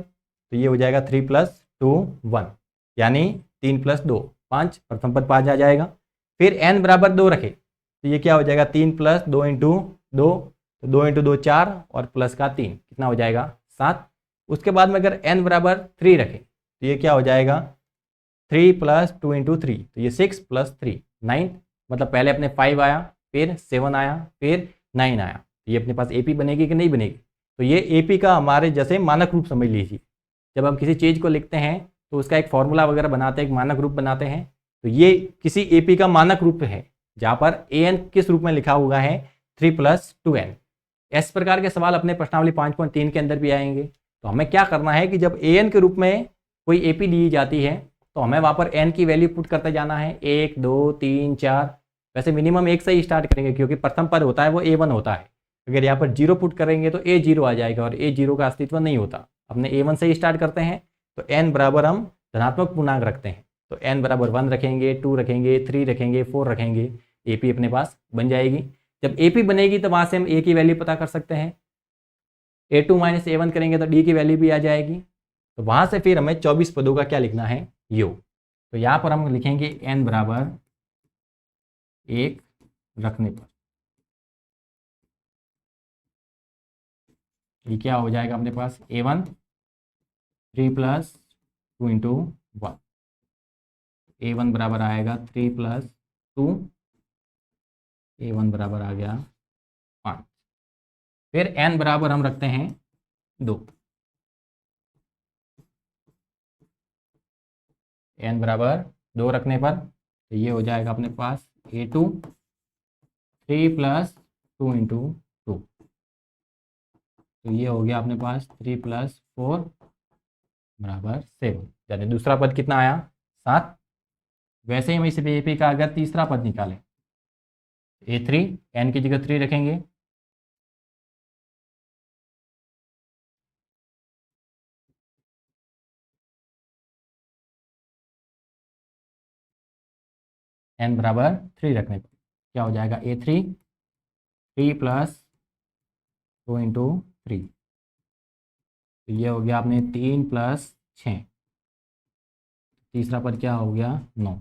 तो ये हो जाएगा 3 + 2 1 यानी 3 + 2 5, प्रथम पद 5 आ जाएगा। फिर n बराबर 2 रखे तो ये क्या हो जाएगा, 3 + 2 × 2, तो 2 × 2 4 और प्लस का 3 कितना हो जाएगा 7। उसके बाद में अगर n बराबर 3 रखें तो ये क्या हो जाएगा, 3 + 2 × 3, तो ये 6 + 3 9, मतलब पहले अपने 5 आया, फिर 7 आया, फिर 9 आया। ये अपने पास AP बनेगी कि नहीं बनेगी, तो ये AP का हमारे जैसे मानक रूप समझ लीजिए। जब हम किसी चीज़ को लिखते हैं तो उसका एक फॉर्मूला वगैरह बनाते हैं, एक मानक रूप बनाते हैं, तो ये किसी AP का मानक रूप है जहाँ पर an किस रूप में लिखा हुआ है, 3 + 2n। इस प्रकार के सवाल अपने प्रश्नावली 5.3 के अंदर भी आएंगे। तो हमें क्या करना है कि जब an के रूप में कोई AP दी जाती है तो हमें वहाँ पर n की वैल्यू पुट करते जाना है, 1 2 3 4। वैसे मिनिमम 1 से ही स्टार्ट करेंगे क्योंकि प्रथम पद होता है वो a1 होता है। अगर यहाँ पर 0 पुट करेंगे तो a0 आ जाएगा और a0 का अस्तित्व नहीं होता। अपने a1 से ही स्टार्ट करते हैं तो n बराबर हम धनात्मक पूर्णांक रखते हैं, तो n बराबर 1 रखेंगे, 2 रखेंगे, 3 रखेंगे, 4 रखेंगे, AP अपने पास बन जाएगी। जब AP बनेगी तो वहाँ से हम a की वैल्यू पता कर सकते हैं, a2 - a1 करेंगे तो d की वैल्यू भी आ जाएगी। तो वहाँ से फिर हमें 24 पदों का क्या लिखना है, योग। तो यहाँ पर हम लिखेंगे n बराबर 1 रखने पर ये क्या हो जाएगा अपने पास, a1 3 + 2 × 1, a1 बराबर आएगा 3 + 2, a1 बराबर आ गया 5। फिर n बराबर हम रखते हैं 2, n बराबर 2 रखने पर तो ये हो जाएगा अपने पास a2 3 + 2 × 2, तो ये हो गया अपने पास 3 + 4 बराबर 7, यानी दूसरा पद कितना आया, 7। वैसे ही हम इस AP का अगर तीसरा पद निकालें, a3, n की जगह 3 रखेंगे, n बराबर 3 रखने पर क्या हो जाएगा, a3 3 + 2 × 3, तो ये हो गया आपने 3 + 6, तीसरा पद क्या हो गया, 9।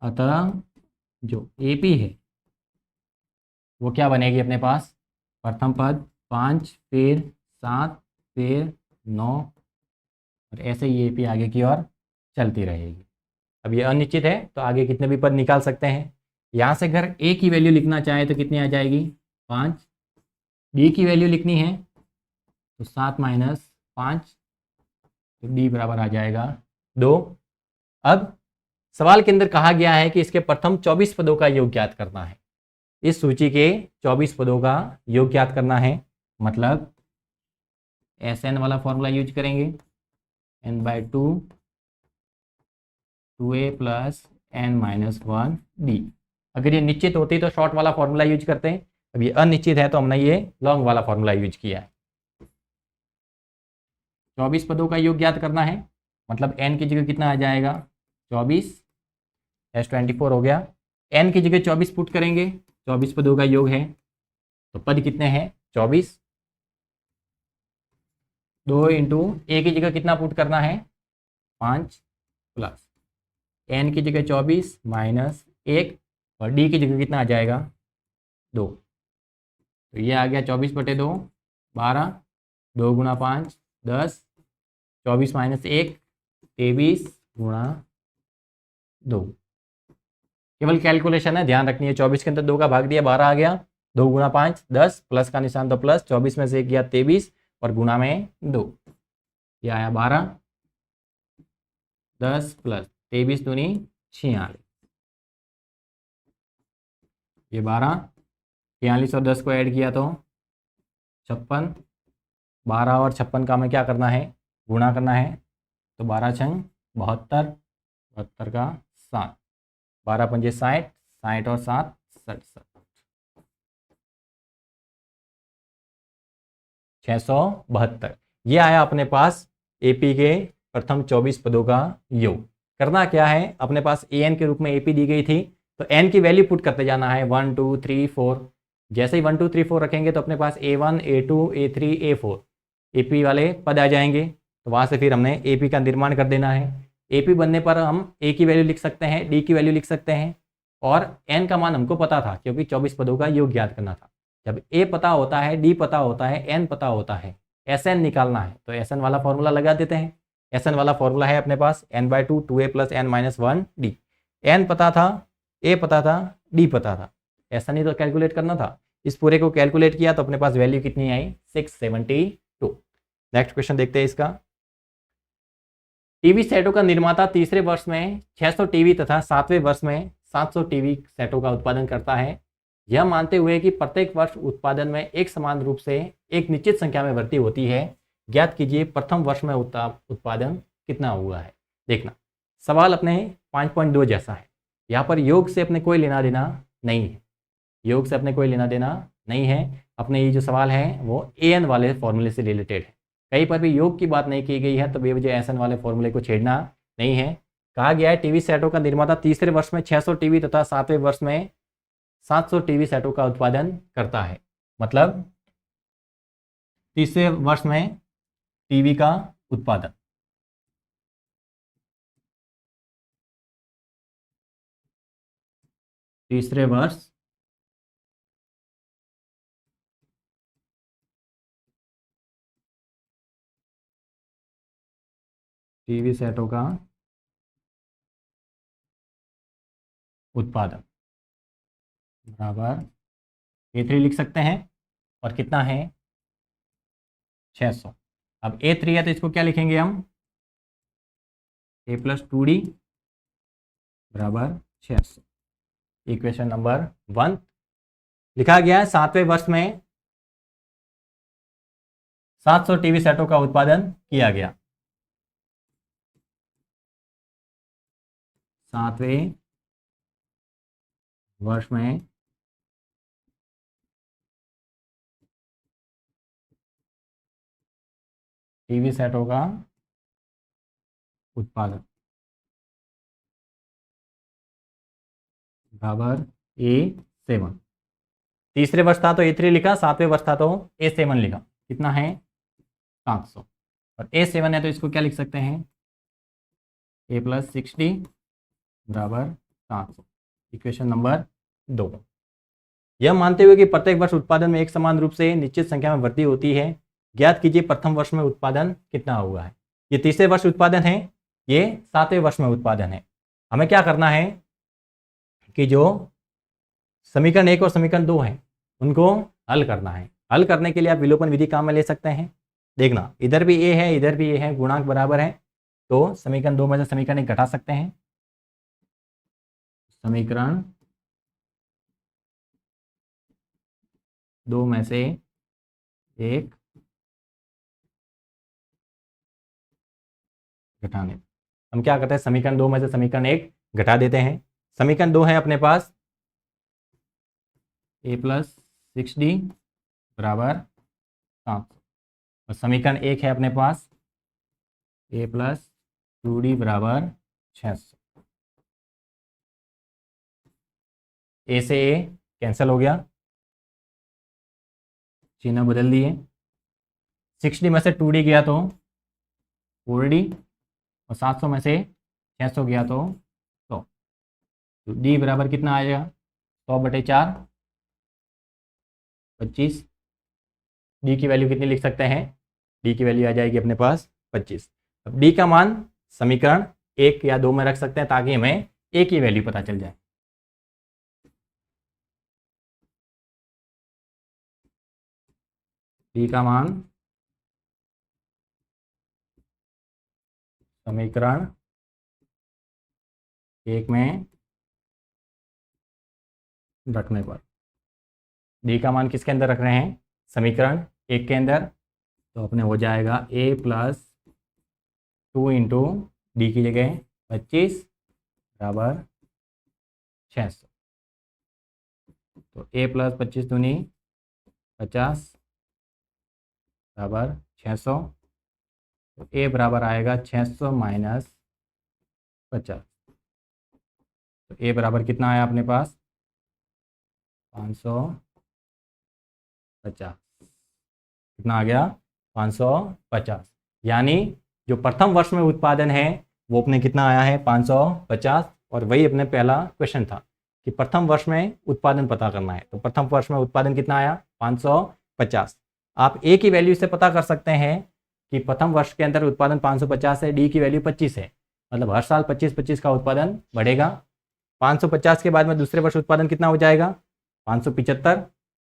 अतः जो AP है वो क्या बनेगी अपने पास, प्रथम पद 5, फिर 7, फिर 9 और ऐसे ही AP आगे की ओर चलती रहेगी। अब ये अनिश्चित है तो आगे कितने भी पद निकाल सकते हैं। यहाँ से अगर A की वैल्यू लिखना चाहे तो कितनी आ जाएगी, 5। D की वैल्यू लिखनी है तो 7 - 5, तो D बराबर आ जाएगा 2। अब सवाल के अंदर कहा गया है कि इसके प्रथम 24 पदों का योग ज्ञात करना है। इस सूची के 24 पदों का योग ज्ञात करना है, मतलब SN वाला फॉर्मूला यूज करेंगे, n/2 2a + n - 1 d। अगर ये निश्चित होती तो शॉर्ट वाला फॉर्मूला यूज करते हैं, अब ये अनिश्चित है तो हमने ये लॉन्ग वाला फॉर्मूला यूज किया है। 24 पदों का योग ज्ञात करना है, मतलब n की जगह कितना आ जाएगा, 24 S24 हो गया। n की जगह 24 पुट करेंगे, 24 पदों का योग है तो पद कितने हैं, 24। 2 × a की जगह कितना पुट करना है, 5 प्लस n की जगह 24 - 1 और d की जगह कितना आ जाएगा, 2। तो ये आ गया 24/2, 12, 2 गुणा 5 10, 24 माइनस 1 23 गुणा 2। केवल कैलकुलेशन है, ध्यान रखनी है। 24 के अंदर 2 का भाग दिया, 12 आ गया। 2 गुणा 5 10, प्लस का निशान तो प्लस, 24 में से 1 गया 23 और गुणा में 2, ये आया 12, 10 प्लस 23 दूनी 46, ये 12, 46 और 10 को ऐड किया तो 56, 12 और 56 का हमें क्या करना है, गुणा करना है। तो 12 छंग 72, 72 का 7, 12 पंजे 60, 60 और 7 67, 672। ये आया अपने पास एपी के प्रथम 24 पदों का योग। करना क्या है, अपने पास एन के रूप में एपी दी गई थी, तो एन की वैल्यू पुट करते जाना है 1 2 3 4। जैसे ही 1 2 3 4 रखेंगे तो अपने पास A1 A2 A3 A4 AP वाले पद आ जाएंगे। तो वहाँ से फिर हमने एपी का निर्माण कर देना है। एपी बनने पर हम ए की वैल्यू लिख सकते हैं, डी की वैल्यू लिख सकते हैं, और एन का मान हमको पता था क्योंकि 24 पदों का योग ज्ञात करना था। जब ए पता होता है, डी पता होता है, एन पता होता है, एस एन निकालना है, तो एस एन वाला फॉर्मूला लगा देते हैं। एस एन वाला फॉर्मूला है अपने पास n/2 2a + n - 1 d। N पता था, ए पता था, डी पता था, ऐसा नहीं तो कैलकुलेट करना था। इस पूरे को कैलकुलेट किया तो अपने पास वैल्यू कितनी आई, 672। नेक्स्ट क्वेश्चन देखते हैं इसका। टीवी सेटों का निर्माता तीसरे वर्ष में 600 टीवी तथा 7वें वर्ष में 700 टीवी सेटों का उत्पादन करता है, यह मानते हुए कि प्रत्येक वर्ष उत्पादन में एक समान रूप से एक निश्चित संख्या में वृद्धि होती है, ज्ञात कीजिए प्रथम वर्ष में उत्पादन कितना हुआ है। देखना, सवाल अपने 5.2 जैसा है। यहाँ पर योग से अपने कोई लेना देना नहीं है, योग से अपने कोई लेना देना नहीं है। अपने ये जो सवाल है वो एन वाले फॉर्मूले से रिलेटेड है। कहीं पर भी योग की बात नहीं की गई है, तो बेवजह एस एन वाले फॉर्मूले को छेड़ना नहीं है। कहा गया है टीवी सेटों का निर्माता तीसरे वर्ष में 600 टीवी तथा 7वें वर्ष में 700 टीवी सेटों का उत्पादन करता है। मतलब तीसरे वर्ष में टीवी का उत्पादन, तीसरे वर्ष टीवी सेटों का उत्पादन बराबर A3 लिख सकते हैं, और कितना है 600। अब A3 है तो इसको क्या लिखेंगे हम, A + 2D बराबर 600। इक्वेशन नंबर 1 लिखा गया है। 7वें वर्ष में 700 टीवी सेटों का उत्पादन किया गया। 7वें वर्ष में टीवी सेटों का उत्पादन बराबर A7। तीसरे वर्ष था तो A3 लिखा, 7वें वर्ष था तो A7 लिखा। कितना है 700, और A7 है तो इसको क्या लिख सकते हैं, A + 60 बराबर 700। Equation number 2। यह मानते हुए कि प्रत्येक वर्ष उत्पादन में एक समान रूप से निश्चित संख्या में वृद्धि होती है, ज्ञात कीजिए प्रथम वर्ष में उत्पादन कितना हुआ है। ये तीसरे वर्ष उत्पादन है, ये 7वें वर्ष में उत्पादन है। हमें क्या करना है कि जो समीकरण 1 और समीकरण 2 है उनको हल करना है। हल करने के लिए आप विलोपन विधि काम में ले सकते हैं। देखना, इधर भी ए है, इधर भी ए है, गुणांक बराबर है, तो समीकरण 2 में से समीकरण 1 घटा सकते हैं। समीकरण 2 में से 1 घटाने, हम क्या करते हैं, समीकरण 2 में से समीकरण 1 घटा देते हैं। समीकरण 2 है अपने पास A + 6D बराबर 700, और समीकरण 1 है अपने पास A + 2D बराबर 600। ए से ए कैंसिल हो गया, चिन्ह बदल दिए। 6D में से 2D गया तो 4D, और 700 में से 600 गया तो 100। तो D बराबर कितना आएगा, 100/4। 25। डी की वैल्यू कितनी लिख सकते हैं? डी की वैल्यू आ जाएगी अपने पास 25। अब डी का मान समीकरण 1 या 2 में रख सकते हैं ताकि हमें ए की वैल्यू पता चल जाए। डी का मान समीकरण 1 में रखने पर, डी का मान किसके अंदर रख रहे हैं? समीकरण 1 के अंदर। तो अपने हो जाएगा ए प्लस 2 इंटू डी की जगह 25 बराबर 600। तो ए प्लस 25 दूनी 50 बराबर 600। तो ए बराबर आएगा 600 माइनस 50। तो ए बराबर कितना आया अपने पास? 550। कितना आ गया? 550। यानी जो प्रथम वर्ष में उत्पादन है वो अपने कितना आया है? 550। और वही अपने पहला क्वेश्चन था कि प्रथम वर्ष में उत्पादन पता करना है। तो प्रथम वर्ष में उत्पादन कितना आया? 550। आप ए की वैल्यू से पता कर सकते हैं कि प्रथम वर्ष के अंदर उत्पादन 550 है, डी की वैल्यू 25 है, मतलब हर साल 25-25 का उत्पादन बढ़ेगा। 550 के बाद में दूसरे वर्ष उत्पादन कितना हो जाएगा? 575।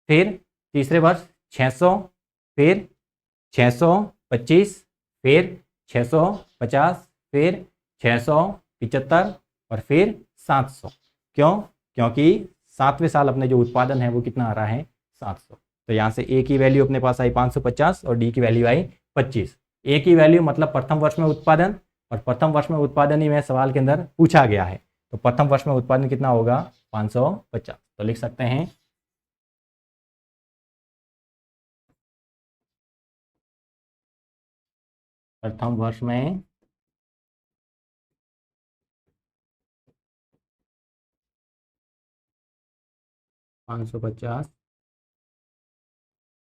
फिर तीसरे वर्ष 600, फिर 625, फिर 650, फिर 675 और फिर 700। क्यों? क्योंकि 7वें साल अपने जो उत्पादन है वो कितना आ रहा है? 700। तो यहाँ से ए की वैल्यू अपने पास आई 550 और डी की वैल्यू आई 25। ए की वैल्यू मतलब प्रथम वर्ष में उत्पादन, और प्रथम वर्ष में उत्पादन ही में सवाल के अंदर पूछा गया है। तो प्रथम वर्ष में उत्पादन कितना होगा? 550। तो लिख सकते हैं प्रथम वर्ष में $550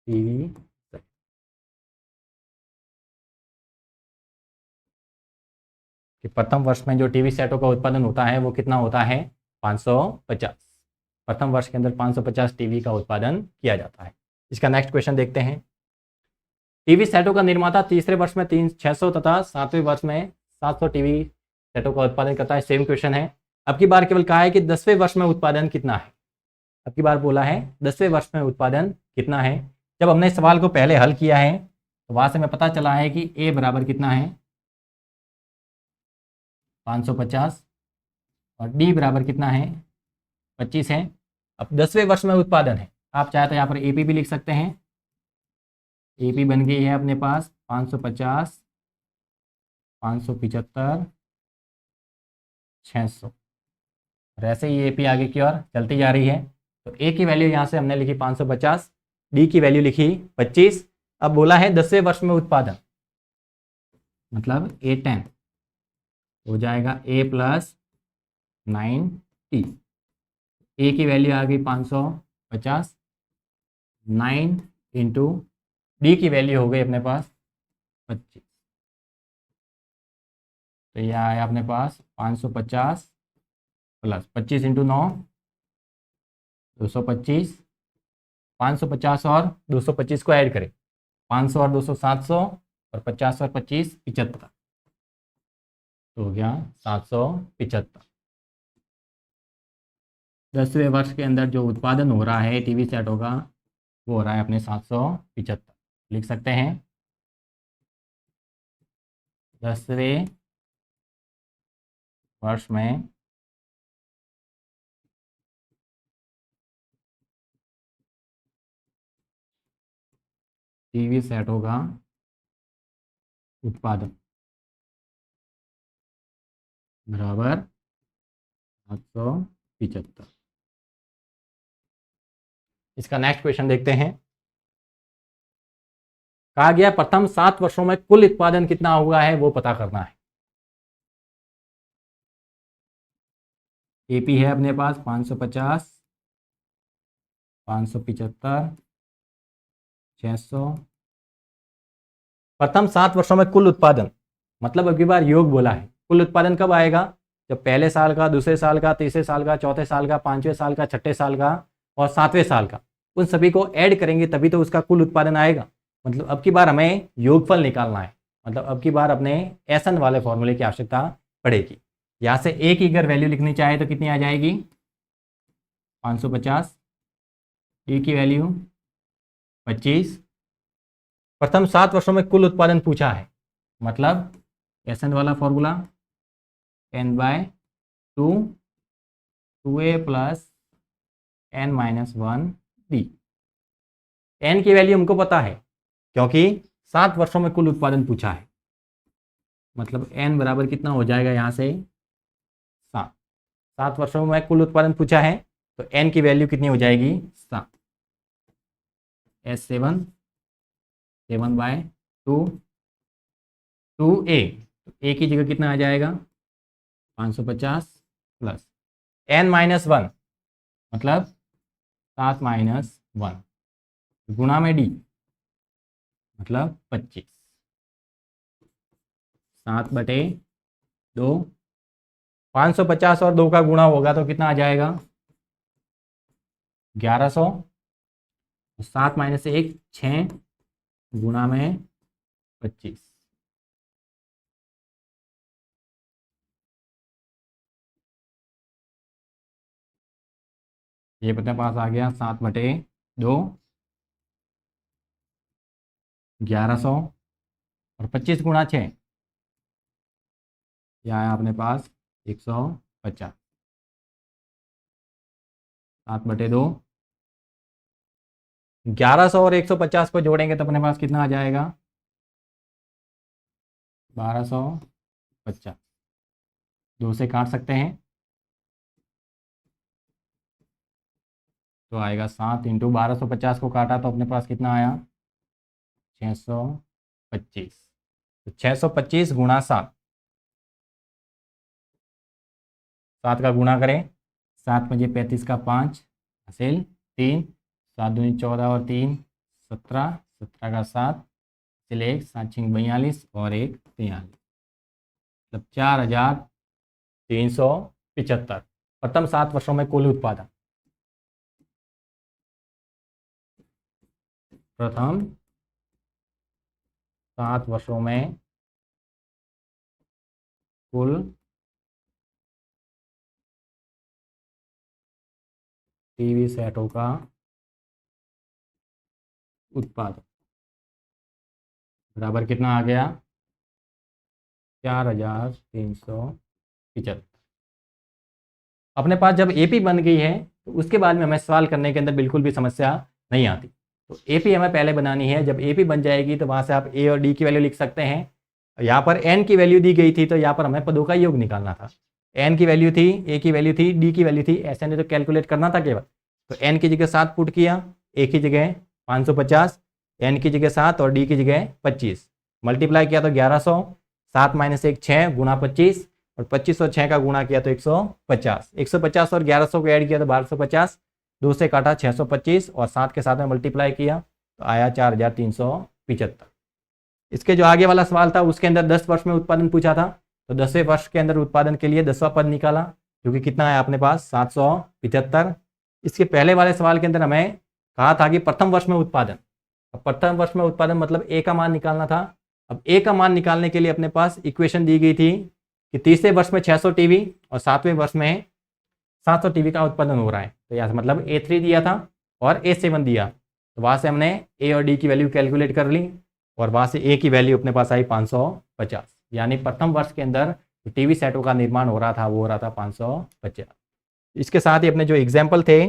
टीवी सेट। कि प्रथम वर्ष में जो टीवी सेटों का उत्पादन होता है वो कितना होता है? 550। प्रथम वर्ष के अंदर 550 टीवी का उत्पादन किया जाता है। इसका नेक्स्ट क्वेश्चन देखते हैं। टीवी सेटों का निर्माता तीसरे वर्ष में 600 तथा 7वें वर्ष में 700 टीवी सेटों का उत्पादन करता है। सेम क्वेश्चन है। अब की बार केवल कहा है कि 10वें वर्ष में उत्पादन कितना है। अब की बार बोला है 10वें वर्ष में उत्पादन कितना है। जब हमने सवाल को पहले हल किया है तो वहां से हमें पता चला है कि ए बराबर कितना है? 550 और डी बराबर कितना है? 25 है। अब 10वें वर्ष में उत्पादन है, आप चाहे तो यहाँ पर एपी भी लिख सकते हैं। एपी बन गई है अपने पास 550, 575, 600 और ऐसे ही एपी आगे की ओर चलती जा रही है। तो ए की वैल्यू यहाँ से हमने लिखी 550, डी की वैल्यू लिखी 25। अब बोला है 10वें वर्ष में उत्पादन, मतलब A10 हो जाएगा ए प्लस 9T। ए की वैल्यू आ गई 550, 9 इंटू डी की वैल्यू हो गई अपने पास 25। तो यह आया अपने पास 550 प्लस 25 इंटू 9 225। 550 और 225 को ऐड करें, 500 और 200 700 और 50 और 25 75। तो हो गया 775। 10वें वर्ष के अंदर जो उत्पादन हो रहा है टीवी सेटों का वो हो रहा है अपने 775। लिख सकते हैं 10वें वर्ष में टीवी सेटों का उत्पादन बराबर 775। इसका नेक्स्ट क्वेश्चन देखते हैं। कहा गया प्रथम 7 वर्षों में कुल उत्पादन कितना हुआ है वो पता करना है। एपी है अपने पास 550, 575, 600। प्रथम 7 वर्षों में कुल उत्पादन मतलब अगली बार योग बोला है। कुल उत्पादन कब आएगा? जब पहले साल का, दूसरे साल का, तीसरे साल का, चौथे साल का, 5वें साल का, छठे साल का और 7वें साल का उन सभी को ऐड करेंगे तभी तो उसका कुल उत्पादन आएगा। मतलब अब की बार हमें योगफल निकालना है, मतलब अब की बार अपने एसएन वाले फॉर्मूले की आवश्यकता पड़ेगी। यहाँ से ए की अगर वैल्यू लिखनी चाहे तो कितनी आ जाएगी 550, ए की वैल्यू 25। प्रथम 7 वर्षों में कुल उत्पादन पूछा है, मतलब एसएन वाला formula n/2 2a + n-1 d। n की वैल्यू हमको पता है क्योंकि 7 वर्षों में कुल उत्पादन पूछा है, मतलब n बराबर कितना हो जाएगा यहाँ से 7। 7 वर्षों में कुल उत्पादन पूछा है तो n की वैल्यू कितनी हो जाएगी 7। S7 7/2 2a, तो a की जगह कितना आ जाएगा 550 प्लस n-1 मतलब 7 - 1 गुणा में d मतलब 25। 7/2 550 और 2 का गुणा होगा तो कितना आ जाएगा 1100। 7 - 1 6 गुणा में 25। ये अपने पास आ गया 7/2 1100 और 25 गुणा 6 यह आया अपने पास 150। 7/2 1100 और 150 को जोड़ेंगे तो अपने पास कितना आ जाएगा 1250। 2 से काट सकते हैं तो आएगा 7 × 1250 को काटा तो अपने पास कितना आया 625। तो 625 गुणा 7, 7 का गुणा करें 7 × 35 का 5 हासिल 3 7 दूनी 14 और 3 17 17 का 7 हासिल 1 7 6 42 और 1 43, मतलब 4375 प्रथम 7 वर्षों में कुल उत्पादन। प्रथम 7 वर्षों में कुल टीवी सेटों का उत्पादन बराबर कितना आ गया 4375। अपने पास जब एपी बन गई है तो उसके बाद में हमें सवाल करने के अंदर बिल्कुल भी समस्या नहीं आती। तो एपी हमें पहले बनानी है, जब एपी बन जाएगी तो वहाँ से आप ए और डी की वैल्यू लिख सकते हैं। यहाँ पर एन की वैल्यू दी गई थी तो यहाँ पर हमें पदों का योग निकालना था। एन की वैल्यू थी, ए की वैल्यू थी, डी की वैल्यू थी, ऐसे नहीं तो कैलकुलेट करना था केवल। तो एन की जगह 7 पुट किया, ए की जगह 550, एन की जगह 7 और डी की जगह 25, मल्टीप्लाई किया तो 1100, 7 - 1 6 गुणा 25 और 25 और 6 का गुणा किया तो 150। 150 और 1100 को ऐड किया तो 1250, 2 से काटा 625 और 7 के साथ में मल्टीप्लाई किया तो आया 4375। इसके जो आगे वाला सवाल था उसके अंदर 10 वर्ष में उत्पादन पूछा था, तो 10वें वर्ष के अंदर उत्पादन के लिए 10वां पद निकाला जो कि कितना है अपने पास 775। इसके पहले वाले सवाल के अंदर हमें कहा था कि प्रथम वर्ष में उत्पादन। अब प्रथम वर्ष में उत्पादन मतलब ए का मान निकालना था। अब ए का मान निकालने के लिए अपने पास इक्वेशन दी गई थी कि तीसरे वर्ष में 600 टीवी और 7वें वर्ष में 700 टीवी का उत्पादन हो रहा है। तो यहाँ मतलब A3 दिया था और A7 दिया, तो वहाँ से हमने ए और डी की वैल्यू कैलकुलेट कर ली और वहाँ से ए की वैल्यू अपने पास आई 550। यानी प्रथम वर्ष के अंदर जो टीवी सेटों का निर्माण हो रहा था वो हो रहा था 550। इसके साथ ही अपने जो एग्जाम्पल थे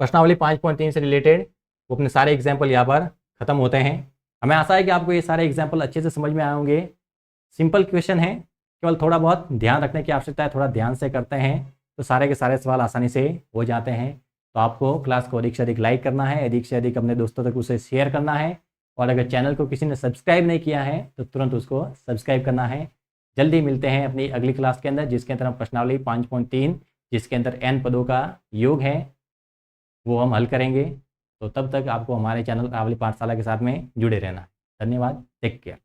प्रश्नावली 5.3 से रिलेटेड वो अपने सारे एग्जाम्पल यहाँ पर खत्म होते हैं। हमें आशा है कि आपको ये सारे एग्जाम्पल अच्छे से समझ में आए होंगे। सिंपल क्वेश्चन है, केवल थोड़ा बहुत ध्यान रखने की आवश्यकता है, थोड़ा ध्यान से करते हैं तो सारे के सारे सवाल आसानी से हो जाते हैं। तो आपको क्लास को अधिक से अधिक लाइक करना है, अधिक से अधिक अपने दोस्तों तक उसे शेयर करना है और अगर चैनल को किसी ने सब्सक्राइब नहीं किया है तो तुरंत उसको सब्सक्राइब करना है। जल्दी मिलते हैं अपनी अगली क्लास के अंदर जिसके अंदर हम प्रश्नावली 5.3 जिसके अंदर n पदों का योग है वो हम हल करेंगे। तो तब तक आपको हमारे चैनल रावली पाठशाला के साथ में जुड़े रहना है। धन्यवाद, टेक केयर।